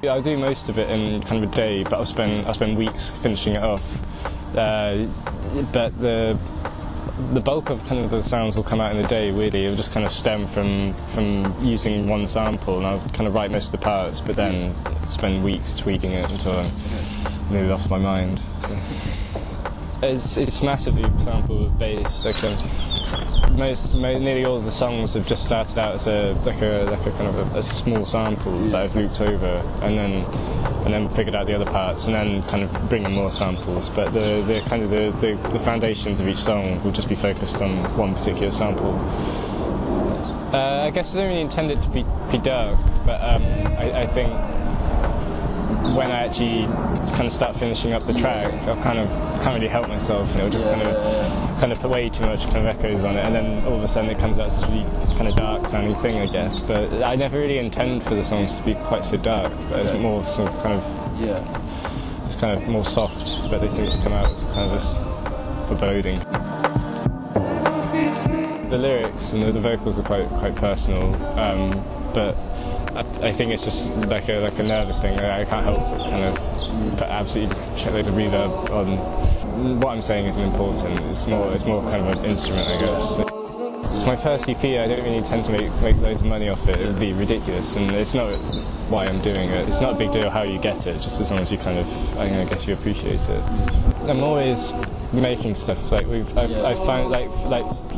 Yeah, I do most of it in kind of a day, but I'll spend weeks finishing it off. But the bulk of kind of the sounds will come out in a day. Really, it'll just kind of stem from using one sample, and I'll kind of write most of the parts, but then spend weeks tweaking it until I move it off my mind. It's massively sample based. Like nearly all of the songs have just started out as a kind of a small sample that I've looped over, and then figured out the other parts, and then kind of bring in more samples. But the kind of the foundations of each song will just be focused on one particular sample. I guess I don't really intend it to be dark, but I think when I actually kind of start finishing up the track, I can't really help myself, you know, just kind of put way too much kind of echoes on it, and then all of a sudden it comes out as this really kind of dark sounding thing, I guess. But I never really intend for the songs to be quite so dark, but it's more sort of kind of, it's kind of more soft, but they seem to come out kind of as foreboding. The lyrics and the vocals are quite personal, but I think it's just like a nervous thing. I can't help kind of put absolutely check loads of reverb on. What I'm saying isn't important. It's more kind of an instrument, I guess. It's my first EP. I don't really intend to make loads of money off it. It would be ridiculous, and it's not why I'm doing it. It's not a big deal how you get it, just as long as you kind of, I guess you appreciate it. I'm always making stuff. Like I found like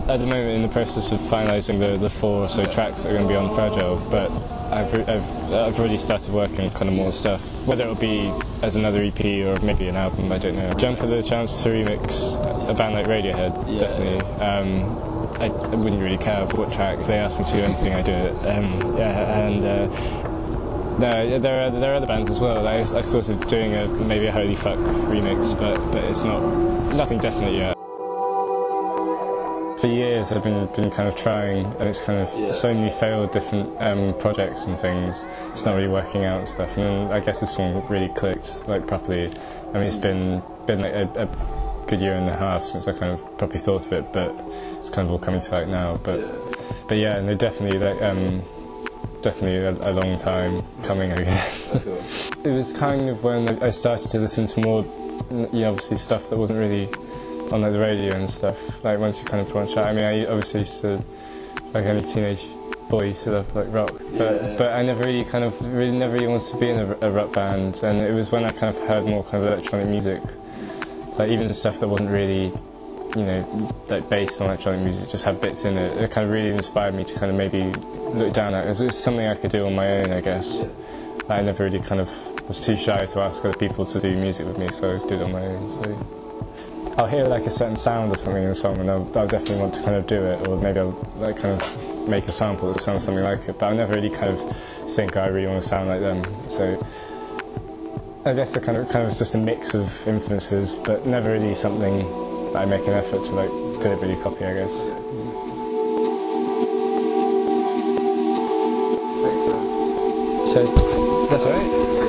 at the moment in the process of finalising the 4 or so tracks that are going to be on Fragile, but I've already started working on kind of more stuff. Whether it'll be as another EP or maybe an album, I don't know. Jump for the chance to remix a band like Radiohead, definitely. I wouldn't really care what track. If they ask me to do anything, I do it. No, there are other bands as well. I thought of doing maybe a Holy Fuck remix, but it's nothing definite yet. For years I've been kind of trying, and it's kind of so many failed different projects and things. It's not really working out and stuff. And then I guess this one really clicked like properly. I mean, it's been like a good year and a half since I kind of properly thought of it, but it's kind of all coming to light now. But yeah, and definitely definitely a long time coming, I guess. It was kind of when I started to listen to more, obviously stuff that wasn't really on like the radio and stuff. Like once you kind of branch out. I mean, I obviously used to, like any teenage boy, used to love like rock, but I never really wanted to be in a rock band. And it was when I kind of heard more kind of electronic music, like even stuff that wasn't really, like based on electronic music, just had bits in it. It kind of really inspired me to kind of maybe look down at it. It was something I could do on my own, I guess. I never really kind of was too shy to ask other people to do music with me, so I just did it on my own. So I'll hear like a certain sound or something in a song, and I'll definitely want to kind of do it, or maybe I'll like kind of make a sample that sounds something like it. But I never really kind of think I really want to sound like them. So I guess it kind of is just a mix of influences, but never really something that I make an effort to like deliberately copy, I guess. So that's all right.